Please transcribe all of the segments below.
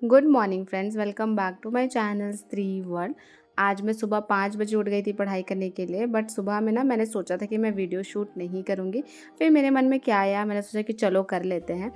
Good morning friends, welcome back to my channel 3 world. आज मैं सुबह 5 बजे उठ गई थी पढ़ाई करने के लिए। बट सुबह में ना मैंने सोचा था कि मैं वीडियो शूट नहीं करूँगी। फिर मेरे मन में क्या आया, मैंने सोचा कि चलो कर लेते हैं।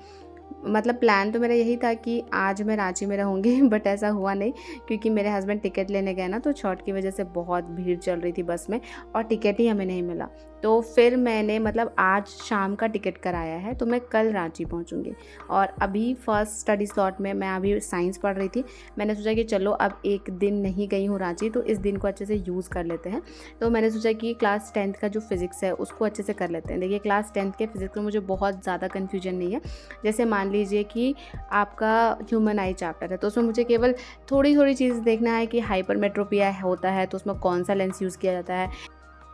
मतलब प्लान तो मेरा यही था कि आज मैं रांची में रहूँगी बट ऐसा हुआ नहीं, क्योंकि मेरे हस्बैंड टिकट लेने गए ना, तो छठ की वजह से बहुत भीड़ चल रही थी बस में और टिकट ही हमें नहीं मिला। तो फिर मैंने मतलब आज शाम का टिकट कराया है, तो मैं कल रांची पहुँचूँगी। और अभी फर्स्ट स्टडी स्लॉट में मैं अभी साइंस पढ़ रही थी। मैंने सोचा कि चलो अब एक दिन नहीं गई हूँ रांची, तो इस दिन को अच्छे से यूज़ कर लेते हैं। तो मैंने सोचा कि क्लास 10th का जो फिज़िक्स है उसको अच्छे से कर लेते हैं। देखिए, क्लास 10th के फिज़िक्स में मुझे बहुत ज़्यादा कन्फ्यूजन नहीं है। जैसे मान लीजिए कि आपका ह्यूमन आई चैप्टर है, तो उसमें मुझे केवल थोड़ी थोड़ी चीज़ देखना है कि हाइपरमेट्रोपिया होता है तो उसमें कौन सा लेंस यूज़ किया जाता है,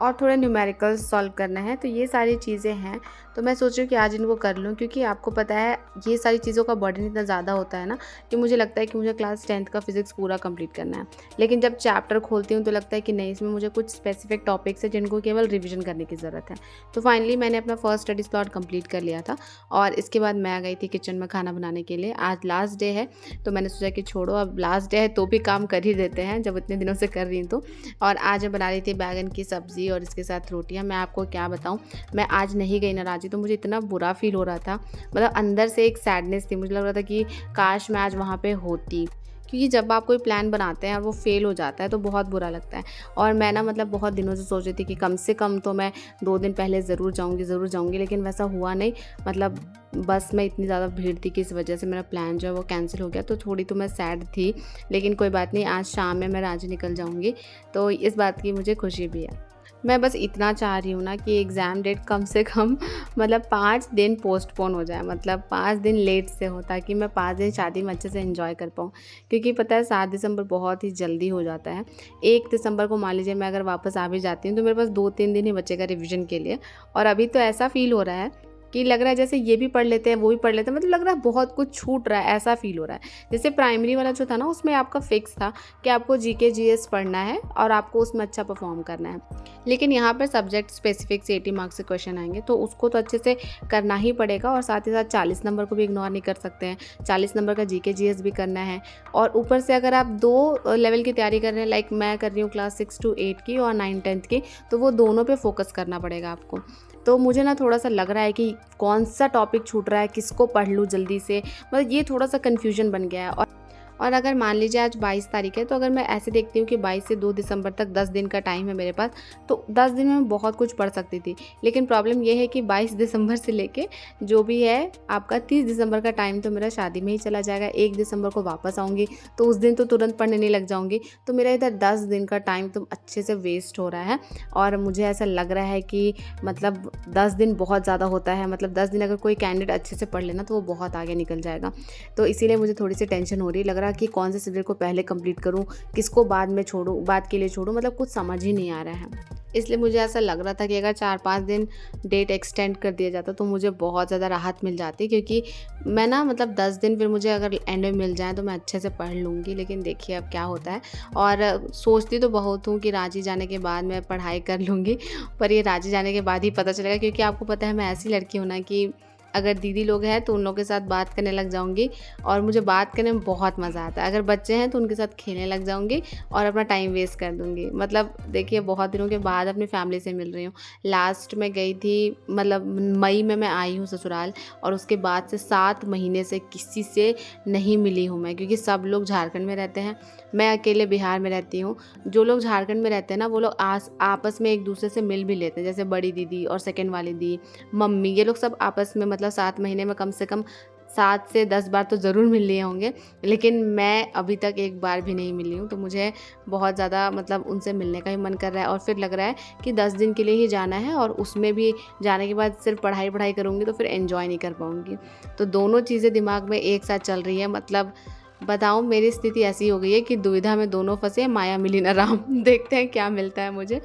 और थोड़े न्यूमेरिकल्स सॉल्व करना है। तो ये सारी चीज़ें हैं, तो मैं सोच रही हूँ कि आज इनको कर लूँ, क्योंकि आपको पता है ये सारी चीज़ों का बर्डन इतना ज़्यादा होता है ना कि मुझे लगता है कि मुझे क्लास 10th का फिज़िक्स पूरा कंप्लीट करना है। लेकिन जब चैप्टर खोलती हूँ तो लगता है कि नहीं, इसमें मुझे कुछ स्पेसिफिक टॉपिक्स है जिनको केवल रिविजन करने की ज़रूरत है। तो फाइनली मैंने अपना फर्स्ट स्टडी स्लॉट कंप्लीट कर लिया था और इसके बाद मैं आ गई थी किचन में खाना बनाने के लिए। आज लास्ट डे है, तो मैंने सोचा कि छोड़ो, अब लास्ट डे है तो भी काम कर ही देते हैं जब इतने दिनों से कर रही हूँ तो। और आज मैं बना रही थी बैगन की सब्ज़ी और इसके साथ रोटियाँ। मैं आपको क्या बताऊँ, मैं आज नहीं गई ना रांची, तो मुझे इतना बुरा फील हो रहा था। मतलब अंदर से एक सैडनेस थी, मुझे लग रहा था कि काश मैं आज वहाँ पे होती, क्योंकि जब आप कोई प्लान बनाते हैं और वो फेल हो जाता है तो बहुत बुरा लगता है। और मैं ना मतलब बहुत दिनों से सोच रही थी कि कम से कम तो मैं 2 दिन पहले ज़रूर जाऊँगी, लेकिन वैसा हुआ नहीं। मतलब बस में इतनी ज़्यादा भीड़ थी कि इस वजह से मेरा प्लान जो है वो कैंसिल हो गया। तो थोड़ी तो मैं सैड थी, लेकिन कोई बात नहीं, आज शाम में मैं रांची निकल जाऊँगी, तो इस बात की मुझे खुशी भी है। मैं बस इतना चाह रही हूँ ना कि एग्ज़ाम डेट कम से कम मतलब 5 दिन पोस्टपोन हो जाए, मतलब 5 दिन लेट से हो, ताकि मैं 5 दिन शादी में अच्छे से एंजॉय कर पाऊँ। क्योंकि पता है 7 दिसंबर बहुत ही जल्दी हो जाता है। 1 दिसंबर को मान लीजिए मैं अगर वापस आ भी जाती हूँ तो मेरे पास 2-3 दिन ही बचेगा रिविज़न के लिए। और अभी तो ऐसा फ़ील हो रहा है कि लग रहा है जैसे ये भी पढ़ लेते हैं, वो भी पढ़ लेते हैं, मतलब लग रहा है बहुत कुछ छूट रहा है, ऐसा फ़ील हो रहा है। जैसे प्राइमरी वाला जो था ना, उसमें आपका फ़िक्स था कि आपको जीके जीएस पढ़ना है और आपको उसमें अच्छा परफॉर्म करना है। लेकिन यहाँ पर सब्जेक्ट स्पेसिफिक से 80 मार्क्स के क्वेश्चन आएंगे, तो उसको तो अच्छे से करना ही पड़ेगा। और साथ ही साथ 40 नंबर को भी इग्नोर नहीं कर सकते हैं। 40 नंबर का जीके जीएस भी करना है। और ऊपर से अगर आप 2 लेवल की तैयारी कर रहे हैं, लाइक मैं कर रही हूँ क्लास 6 to 8 की और 9-10th की, तो वो दोनों पे फोकस करना पड़ेगा आपको। तो मुझे ना थोड़ा सा लग रहा है कि कौन सा टॉपिक छूट रहा है, किसको पढ़ लूँ जल्दी से, मतलब ये थोड़ा सा कन्फ्यूजन बन गया है। और अगर मान लीजिए आज 22 तारीख है, तो अगर मैं ऐसे देखती हूँ कि 22 से 2 दिसंबर तक 10 दिन का टाइम है मेरे पास, तो 10 दिन में मैं बहुत कुछ पढ़ सकती थी। लेकिन प्रॉब्लम ये है कि 22 दिसंबर से लेके जो भी है आपका 30 दिसंबर का टाइम तो मेरा शादी में ही चला जाएगा। 1 दिसंबर को वापस आऊँगी, तो उस दिन तो तुरंत पढ़ने नहीं लग जाऊँगी। तो मेरा इधर 10 दिन का टाइम तो अच्छे से वेस्ट हो रहा है। और मुझे ऐसा लग रहा है कि मतलब 10 दिन बहुत ज़्यादा होता है। मतलब 10 दिन अगर कोई कैंडिडेट अच्छे से पढ़ लेना तो वो बहुत आगे निकल जाएगा। तो इसीलिए मुझे थोड़ी सी टेंशन हो रही है। लग रहा है कि कौन से सब्जेक्ट को पहले कंप्लीट करूं, किसको बाद में छोड़ूं, बाद के लिए छोड़ूं, मतलब कुछ समझ ही नहीं आ रहा है। इसलिए मुझे ऐसा लग रहा था कि अगर 4-5 दिन डेट एक्सटेंड कर दिया जाता तो मुझे बहुत ज़्यादा राहत मिल जाती, क्योंकि मैं ना मतलब 10 दिन फिर मुझे अगर एंड में मिल जाए तो मैं अच्छे से पढ़ लूँगी। लेकिन देखिए अब क्या होता है। और सोचती तो बहुत हूँ कि रांची जाने के बाद मैं पढ़ाई कर लूँगी, पर ये रांची जाने के बाद ही पता चलेगा। क्योंकि आपको पता है मैं ऐसी लड़की हूँ ना कि अगर दीदी लोग हैं तो उन लोगों के साथ बात करने लग जाऊँगी, और मुझे बात करने में बहुत मज़ा आता है। अगर बच्चे हैं तो उनके साथ खेलने लग जाऊँगी और अपना टाइम वेस्ट कर दूँगी। मतलब देखिए, बहुत दिनों के बाद अपनी फैमिली से मिल रही हूँ। लास्ट में गई थी, मतलब मई में मैं आई हूँ ससुराल, और उसके बाद से 7 महीने से किसी से नहीं मिली हूँ मैं, क्योंकि सब लोग झारखंड में रहते हैं, मैं अकेले बिहार में रहती हूँ। जो लोग झारखंड में रहते हैं ना, वो लोग आपस में एक दूसरे से मिल भी लेते हैं, जैसे बड़ी दीदी और सेकेंड वाली दी, मम्मी, ये लोग सब आपस में मतलब 7 महीने में कम से कम 7 से 10 बार तो ज़रूर मिल लिए होंगे। लेकिन मैं अभी तक एक बार भी नहीं मिली हूँ, तो मुझे बहुत ज़्यादा मतलब उनसे मिलने का ही मन कर रहा है। और फिर लग रहा है कि 10 दिन के लिए ही जाना है, और उसमें भी जाने के बाद सिर्फ पढ़ाई करूँगी तो फिर एंजॉय नहीं कर पाऊँगी। तो दोनों चीज़ें दिमाग में एक साथ चल रही हैं। मतलब बताऊँ, मेरी स्थिति ऐसी हो गई है कि दुविधा में दोनों फंसे, माया मिली ना राम। देखते हैं क्या मिलता है मुझे।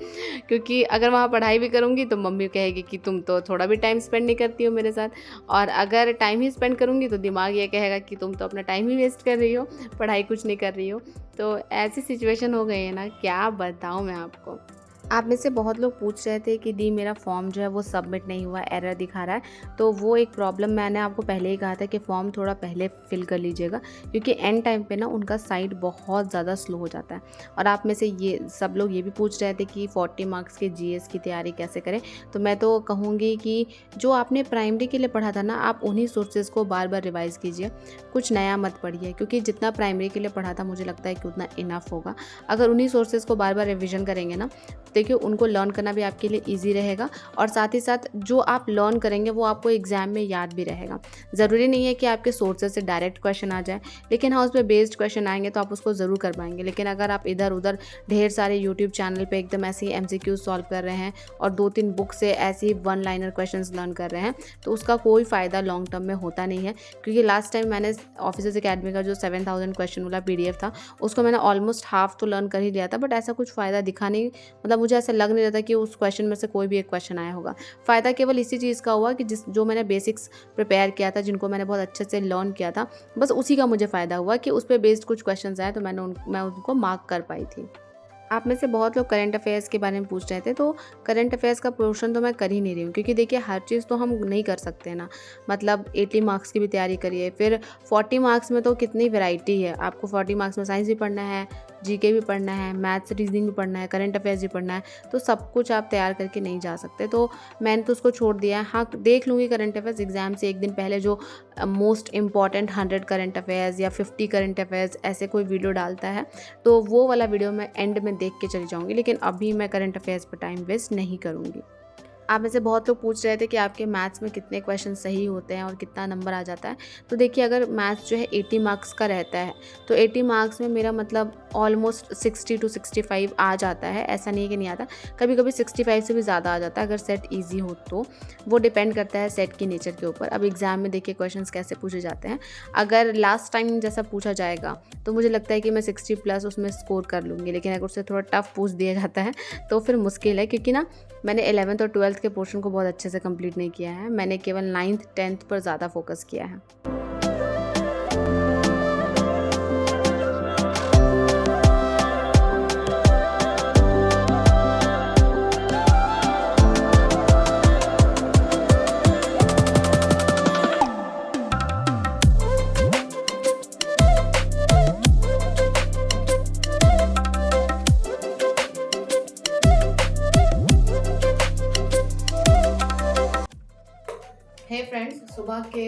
क्योंकि अगर वहाँ पढ़ाई भी करूँगी तो मम्मी कहेगी कि तुम तो थोड़ा भी टाइम स्पेंड नहीं करती हो मेरे साथ, और अगर टाइम ही स्पेंड करूँगी तो दिमाग ये कहेगा कि तुम तो अपना टाइम ही वेस्ट कर रही हो, पढ़ाई कुछ नहीं कर रही हो। तो ऐसी सिचुएशन हो गई है ना, क्या बताऊँ मैं आपको। आप में से बहुत लोग पूछ रहे थे कि दी मेरा फॉर्म जो है वो सबमिट नहीं हुआ, एरर दिखा रहा है। तो वो एक प्रॉब्लम मैंने आपको पहले ही कहा था कि फॉर्म थोड़ा पहले फिल कर लीजिएगा, क्योंकि एंड टाइम पे ना उनका साइट बहुत ज़्यादा स्लो हो जाता है। और आप में से ये सब लोग ये भी पूछ रहे थे कि 40 मार्क्स के जीएस की तैयारी कैसे करें। तो मैं तो कहूँगी कि जो आपने प्राइमरी के लिए पढ़ा था ना, आप उन्हीं सोर्सेज़ को बार बार रिवाइज़ कीजिए, कुछ नया मत पढ़िए, क्योंकि जितना प्राइमरी के लिए पढ़ा था मुझे लगता है कि उतना इनफ होगा। अगर उन्हीं सोर्सेज़ को बार बार रिविज़न करेंगे ना, देखिए उनको लर्न करना भी आपके लिए ईजी रहेगा, और साथ ही साथ जो आप लर्न करेंगे वो आपको एग्जाम में याद भी रहेगा। ज़रूरी नहीं है कि आपके सोर्सेज से डायरेक्ट क्वेश्चन आ जाए, लेकिन हाँ उस पर बेस्ड क्वेश्चन आएंगे तो आप उसको ज़रूर कर पाएंगे। लेकिन अगर आप इधर उधर ढेर सारे यूट्यूब चैनल पे एकदम ऐसे ही MCQ सॉल्व कर रहे हैं और 2-3 बुक से ऐसे ही वन लाइनर क्वेश्चन लर्न कर रहे हैं, तो उसका कोई फ़ायदा लॉन्ग टर्म में होता नहीं है। क्योंकि लास्ट टाइम मैंने ऑफिसर्स अकेडमी का जो 7000 क्वेश्चन वाला PDF था, उसको मैंने ऑलमोस्ट हाफ तो लर्न कर ही लिया था, बट ऐसा कुछ फ़ायदा दिखा नहीं। मतलब मुझे ऐसा लग नहीं रहा था कि उस क्वेश्चन में से कोई भी एक क्वेश्चन आया होगा। फ़ायदा केवल इसी चीज़ का हुआ कि जो मैंने बेसिक्स प्रिपेयर किया था, जिनको मैंने बहुत अच्छे से लर्न किया था, बस उसी का मुझे फ़ायदा हुआ कि उस पे बेस्ड कुछ क्वेश्चंस आए, तो मैं उनको मार्क कर पाई थी। आप में से बहुत लोग करंट अफेयर्स के बारे में पूछ रहे थे, तो करंट अफेयर्स का पोर्शन तो मैं कर ही नहीं रही हूँ, क्योंकि देखिए हर चीज़ तो हम नहीं कर सकते ना। मतलब 80 मार्क्स की भी तैयारी करिए, फिर 40 मार्क्स में तो कितनी वैरायटी है। आपको 40 मार्क्स में साइंस भी पढ़ना है, GK भी पढ़ना है, मैथ्स रीजनिंग भी पढ़ना है, करंट अफेयर्स भी पढ़ना है, तो सब कुछ आप तैयार करके नहीं जा सकते। तो मैंने तो उसको छोड़ दिया है। हाँ, देख लूँगी करंट अफेयर्स एग्जाम से एक दिन पहले, जो मोस्ट इंपॉर्टेंट 100 करंट अफेयर्स या 50 करंट अफेयर्स ऐसे कोई वीडियो डालता है, तो वो वाला वीडियो मैं एंड में देख के चली जाऊँगी। लेकिन अभी मैं करंट अफेयर्स पर टाइम वेस्ट नहीं करूँगी। आप में से बहुत लोग पूछ रहे थे कि आपके मैथ्स में कितने क्वेश्चन सही होते हैं और कितना नंबर आ जाता है। तो देखिए अगर मैथ्स जो है 80 मार्क्स का रहता है, तो 80 मार्क्स में मेरा मतलब ऑलमोस्ट 60 to 65 आ जाता है। ऐसा नहीं है कि नहीं आता, कभी कभी 65 से भी ज़्यादा आ जाता है अगर सेट ईजी हो तो। वो डिपेंड करता है सेट की नेचर के ऊपर। अब एग्ज़ाम में देखिए क्वेश्चन कैसे पूछे जाते हैं। अगर लास्ट टाइम जैसा पूछा जाएगा तो मुझे लगता है कि मैं 60+ उसमें स्कोर कर लूँगी। लेकिन अगर उससे थोड़ा टफ पूछ दिया जाता है तो फिर मुश्किल है, क्योंकि ना मैंने 11th और 12th के पोर्शन को बहुत अच्छे से कंप्लीट नहीं किया है। मैंने केवल 9th 10th पर ज़्यादा फोकस किया है। हे फ्रेंड्स, सुबह के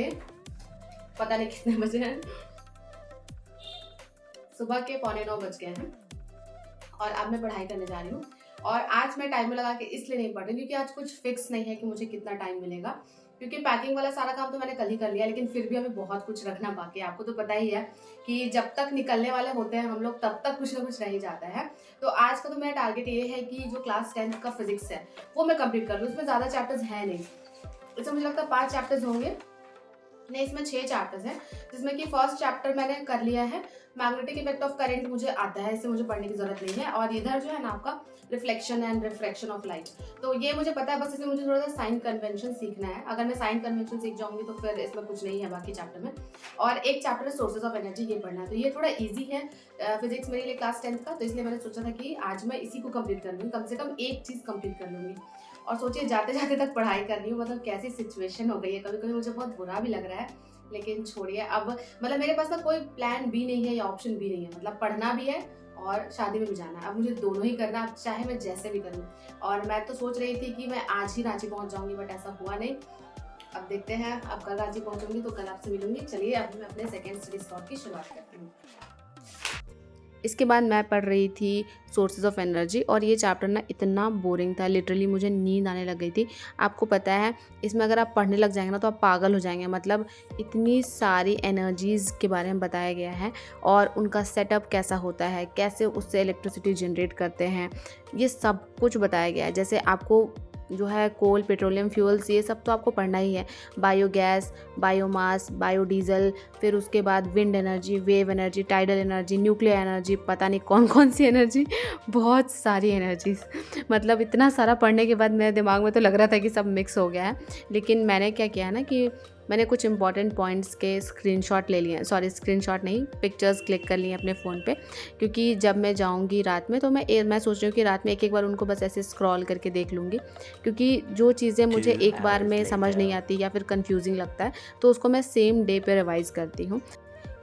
पता नहीं कितने बजे हैं, सुबह के 8:45 बज गए हैं और अब मैं पढ़ाई करने जा रही हूँ। और आज मैं टाइमर लगा के इसलिए नहीं पढ़ रही क्योंकि आज कुछ फिक्स नहीं है कि मुझे कितना टाइम मिलेगा, क्योंकि पैकिंग वाला सारा काम तो मैंने कल ही कर लिया, लेकिन फिर भी हमें बहुत कुछ रखना बाकी है। आपको तो पता ही है कि जब तक निकलने वाले होते हैं हम लोग, तब तक कुछ ना कुछ रह ही जाता है। तो आज का तो मेरा टारगेट ये है कि जो क्लास 10th का फिजिक्स है वो मैं कंप्लीट कर लूँ। उसमें ज़्यादा चैप्टर्स है नहीं, इसमें मुझे लगता है 5 चैप्टर्स होंगे, नहीं इसमें 6 चैप्टर्स हैं, जिसमें कि फर्स्ट चैप्टर मैंने कर लिया है। मैग्नेटिक इफेक्ट ऑफ करंट मुझे आता है, इससे मुझे पढ़ने की जरूरत नहीं है। और इधर जो है ना आपका reflection and refraction of light, तो ये मुझे पता है, बस इसमें मुझे थोड़ा सा साइन कन्वेंशन सीखना है। अगर मैं साइन कन्वेंशन सीख जाऊंगी तो फिर इसमें कुछ नहीं है बाकी चैप्टर में। और एक चैप्टर है सोर्सेज ऑफ एनर्जी, ये पढ़ना है, तो ये थोड़ा ईजी है फिजिक्स मेरे लिए क्लास 10th का। तो इसलिए मैंने सोचा था कि आज मैं इसी को कंप्लीट कर लूँगी, कम से कम एक चीज़ कंप्लीट कर लूँगी। और सोचिए जाते जाते तक पढ़ाई कर रही हूँ, मतलब कैसी सिचुएशन हो गई है। कभी कभी मुझे बहुत बुरा भी लग रहा है, लेकिन छोड़िए। अब मतलब मेरे पास ना कोई प्लान भी नहीं है या ऑप्शन भी नहीं है, मतलब पढ़ना भी है और शादी में भी जाना है। अब मुझे दोनों ही करना, अब चाहे मैं जैसे भी करूँ। और मैं तो सोच रही थी कि मैं आज ही रांची पहुँच जाऊँगी, बट ऐसा हुआ नहीं। अब देखते हैं, अब कल रांची पहुँचूंगी तो कल आपसे मिलूंगी। चलिए अब मैं अपने सेकेंड स्टडी स्लॉट की शुरुआत करती हूँ। इसके बाद मैं पढ़ रही थी सोर्सेज ऑफ एनर्जी, और ये चैप्टर ना इतना बोरिंग था, लिटरली मुझे नींद आने लग गई थी। आपको पता है इसमें अगर आप पढ़ने लग जाएंगे ना तो आप पागल हो जाएंगे। मतलब इतनी सारी एनर्जीज़ के बारे में बताया गया है और उनका सेटअप कैसा होता है, कैसे उससे इलेक्ट्रिसिटी जनरेट करते हैं, ये सब कुछ बताया गया है। जैसे आपको जो है कोल, पेट्रोलियम फ्यूल्स, ये सब तो आपको पढ़ना ही है। बायोगैस, बायोमास, बायोडीजल, फिर उसके बाद wind energy, wave energy, tidal energy, nuclear energy, पता नहीं कौन कौन सी एनर्जी, बहुत सारी एनर्जीज। मतलब इतना सारा पढ़ने के बाद मेरे दिमाग में तो लग रहा था कि सब मिक्स हो गया है। लेकिन मैंने क्या किया है ना कि मैंने कुछ इंपॉर्टेंट पॉइंट्स के स्क्रीनशॉट ले लिए हैं, सॉरी स्क्रीनशॉट नहीं, पिक्चर्स क्लिक कर लिए अपने फ़ोन पे, क्योंकि जब मैं जाऊँगी रात में तो मैं सोच रही हूँ कि रात में एक बार उनको बस ऐसे स्क्रॉल करके देख लूँगी, क्योंकि जो चीज़ें मुझे एक बार में समझ नहीं आती या फिर कन्फ्यूजिंग लगता है तो उसको मैं सेम डे पे रिवाइज़ करती हूँ।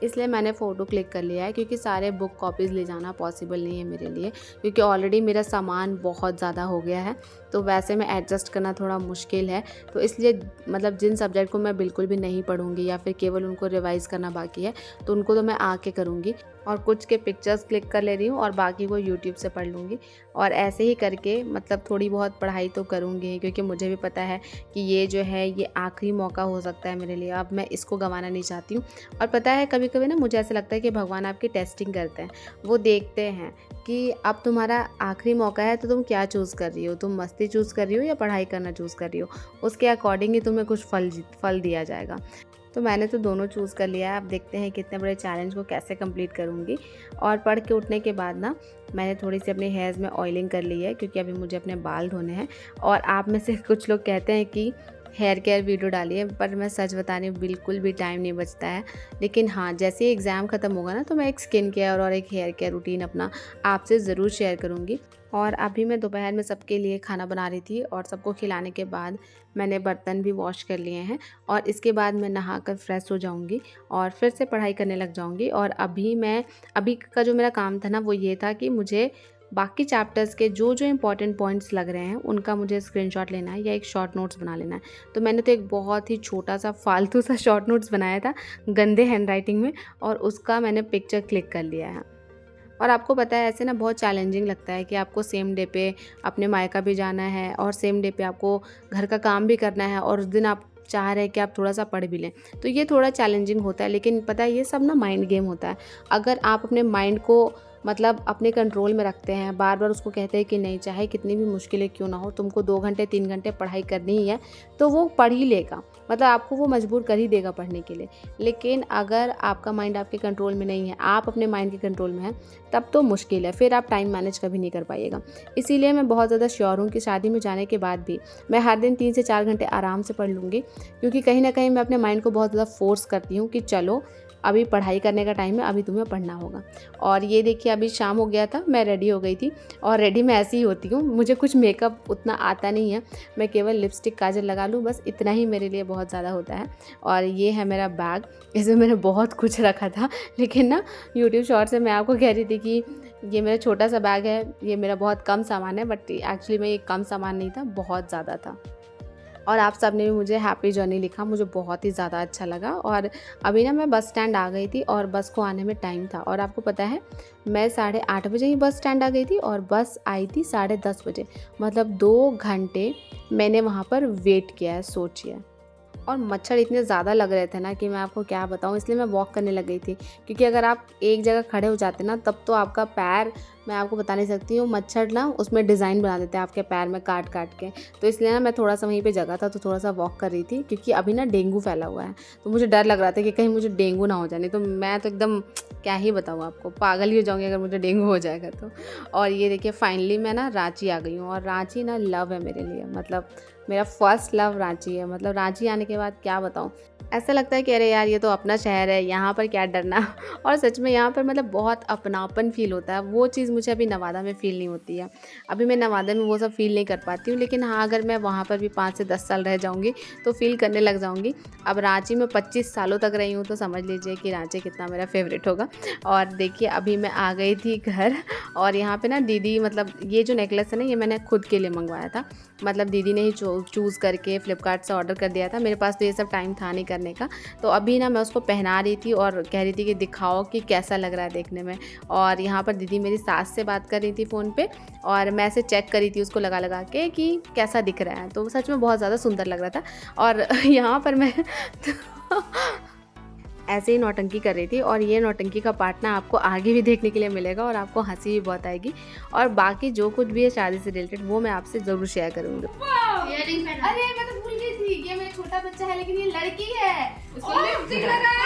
इसलिए मैंने फ़ोटो क्लिक कर लिया है, क्योंकि सारे बुक कॉपीज़ ले जाना पॉसिबल नहीं है मेरे लिए, क्योंकि ऑलरेडी मेरा सामान बहुत ज़्यादा हो गया है, तो वैसे में एडजस्ट करना थोड़ा मुश्किल है। तो इसलिए मतलब जिन सब्जेक्ट को मैं बिल्कुल भी नहीं पढ़ूंगी या फिर केवल उनको रिवाइज़ करना बाकी है तो उनको तो मैं आके करूँगी, और कुछ के पिक्चर्स क्लिक कर ले रही हूँ और बाकी को यूट्यूब से पढ़ लूँगी। और ऐसे ही करके मतलब थोड़ी बहुत पढ़ाई तो करूँगी, क्योंकि मुझे भी पता है कि ये जो है ये आखिरी मौका हो सकता है मेरे लिए, अब मैं इसको गंवाना नहीं चाहती हूँ। और पता है कभी कभी ना मुझे ऐसा लगता है कि भगवान आपकी टेस्टिंग करते हैं, वो देखते हैं कि अब तुम्हारा आखिरी मौका है तो तुम क्या चूज़ कर रही हो, तुम मस्ती चूज़ कर रही हो या पढ़ाई करना चूज़ कर रही हो, उसके अकॉर्डिंग ही तुम्हें कुछ फल दिया जाएगा। तो मैंने तो दोनों चूज़ कर लिया है। अब देखते हैं कितने बड़े चैलेंज को कैसे कंप्लीट करूँगी। और पढ़ के उठने के बाद ना मैंने थोड़ी सी अपने हेयर्स में ऑयलिंग कर ली है, क्योंकि अभी मुझे अपने बाल धोने हैं। और आप में से कुछ लोग कहते हैं कि हेयर केयर वीडियो डालिए, पर मैं सच बता रही हूँ बिल्कुल भी टाइम नहीं बचता है। लेकिन हाँ, जैसे ही एग्ज़ाम ख़त्म होगा ना तो मैं एक स्किन केयर और एक हेयर केयर रूटीन अपना आपसे ज़रूर शेयर करूँगी। और अभी मैं दोपहर में सबके लिए खाना बना रही थी, और सबको खिलाने के बाद मैंने बर्तन भी वॉश कर लिए हैं, और इसके बाद मैं नहाकर फ्रेश हो जाऊंगी और फिर से पढ़ाई करने लग जाऊंगी। और अभी का जो मेरा काम था ना वो ये था कि मुझे बाकी चैप्टर्स के जो जो इंपॉर्टेंट पॉइंट्स लग रहे हैं उनका मुझे स्क्रीनशॉट लेना है या एक शॉर्ट नोट्स बना लेना है। तो मैंने तो एक बहुत ही छोटा सा फालतू सा शॉर्ट नोट्स बनाया था गंदे हैंडराइटिंग में, और उसका मैंने पिक्चर क्लिक कर लिया है। और आपको पता है ऐसे ना बहुत चैलेंजिंग लगता है कि आपको सेम डे पे अपने मायका भी जाना है और सेम डे पे आपको घर का काम भी करना है, और उस दिन आप चाह रहे हैं कि आप थोड़ा सा पढ़ भी लें, तो ये थोड़ा चैलेंजिंग होता है। लेकिन पता है ये सब ना माइंड गेम होता है। अगर आप अपने माइंड को मतलब अपने कंट्रोल में रखते हैं, बार बार उसको कहते हैं कि नहीं, चाहे कितनी भी मुश्किलें क्यों ना हो, तुमको 2 घंटे 3 घंटे पढ़ाई करनी ही है, तो वो पढ़ ही लेगा, मतलब आपको वो मजबूर कर ही देगा पढ़ने के लिए। लेकिन अगर आपका माइंड आपके कंट्रोल में नहीं है, आप अपने माइंड के कंट्रोल में हैं, तब तो मुश्किल है, फिर आप टाइम मैनेज कभी नहीं कर पाइएगा। इसीलिए मैं बहुत ज़्यादा श्योर हूँ कि शादी में जाने के बाद भी मैं हर दिन 3 से 4 घंटे आराम से पढ़ लूँगी, क्योंकि कहीं ना कहीं मैं अपने माइंड को बहुत ज़्यादा फोर्स करती हूँ कि चलो अभी पढ़ाई करने का टाइम है, अभी तुम्हें पढ़ना होगा। और ये देखिए अभी शाम हो गया था, मैं रेडी हो गई थी, और रेडी मैं ऐसी ही होती हूँ, मुझे कुछ मेकअप उतना आता नहीं है, मैं केवल लिपस्टिक काजल लगा लूँ, बस इतना ही मेरे लिए बहुत ज़्यादा होता है। और ये है मेरा बैग, इसमें मैंने बहुत कुछ रखा था, लेकिन ना यूट्यूब शॉर्ट से मैं आपको कह रही थी कि ये मेरा छोटा सा बैग है, ये मेरा बहुत कम सामान है, बट एक्चुअली में ये कम सामान नहीं था, बहुत ज़्यादा था। और आप सब ने भी मुझे हैप्पी जर्नी लिखा, मुझे बहुत ही ज़्यादा अच्छा लगा। और अभी ना मैं बस स्टैंड आ गई थी और बस को आने में टाइम था, और आपको पता है मैं 8:30 बजे ही बस स्टैंड आ गई थी और बस आई थी 10:30 बजे, मतलब 2 घंटे मैंने वहाँ पर वेट किया है, सोचिए। और मच्छर इतने ज़्यादा लग रहे थे ना कि मैं आपको क्या बताऊँ, इसलिए मैं वॉक करने लग गई थी, क्योंकि अगर आप एक जगह खड़े हो जाते ना तब तो आपका पैर, मैं आपको बता नहीं सकती हूँ, मच्छर ना उसमें डिज़ाइन बना देते हैं आपके पैर में काट काट के। तो इसलिए ना मैं थोड़ा सा वहीं पे जगह था तो थोड़ा सा वॉक कर रही थी, क्योंकि अभी ना डेंगू फैला हुआ है, तो मुझे डर लग रहा था कि कहीं मुझे डेंगू ना हो जाए, तो मैं तो एकदम क्या ही बताऊँ आपको, पागल ही हो जाऊँगी अगर मुझे डेंगू हो जाएगा तो। और ये देखिए फाइनली मैं ना रांची आ गई हूँ, और रांची ना लव है मेरे लिए, मतलब मेरा फर्स्ट लव रांची है। मतलब रांची आने के बाद क्या बताऊँ, ऐसा लगता है कि अरे यार ये तो अपना शहर है, यहाँ पर क्या डरना। और सच में यहाँ पर मतलब बहुत अपनापन फील होता है, वो चीज़ मुझे अभी नवादा में फ़ील नहीं होती है। अभी मैं नवादा में वो सब फ़ील नहीं कर पाती हूँ, लेकिन हाँ अगर मैं वहाँ पर भी 5 से 10 साल रह जाऊँगी तो फ़ील करने लग जाऊँगी। अब रांची में 25 सालों तक रही हूँ, तो समझ लीजिए कि रांची कितना मेरा फेवरेट होगा। और देखिए अभी मैं आ गई थी घर, और यहाँ पे ना दीदी, मतलब ये जो नेकलेस है ना ये मैंने खुद के लिए मंगवाया था, मतलब दीदी ने ही चूज़ करके फ्लिपकार्ट से ऑर्डर कर दिया था, मेरे पास तो ये सब टाइम था नहीं करने का। तो अभी ना मैं उसको पहना रही थी और कह रही थी कि दिखाओ कि कैसा लग रहा है देखने में। और यहाँ पर दीदी मेरी सास से बात कर रही थी फ़ोन पे, और मैं ऐसे चेक कर रही थी उसको लगा लगा के कि कैसा दिख रहा है, तो सच में बहुत ज़्यादा सुंदर लग रहा था। और यहाँ पर मैं ऐसे ही नौटंकी कर रही थी, और ये नौटंकी का पार्ट ना आपको आगे भी देखने के लिए मिलेगा, और आपको हंसी भी बहुत आएगी, और बाकी जो कुछ भी है शादी से रिलेटेड वो मैं आपसे ज़रूर शेयर करूँगी। अरे मैं तो भूल गई थी, ये मेरा छोटा बच्चा है लेकिन ये लड़की है, उसको लिपस्टिक लगा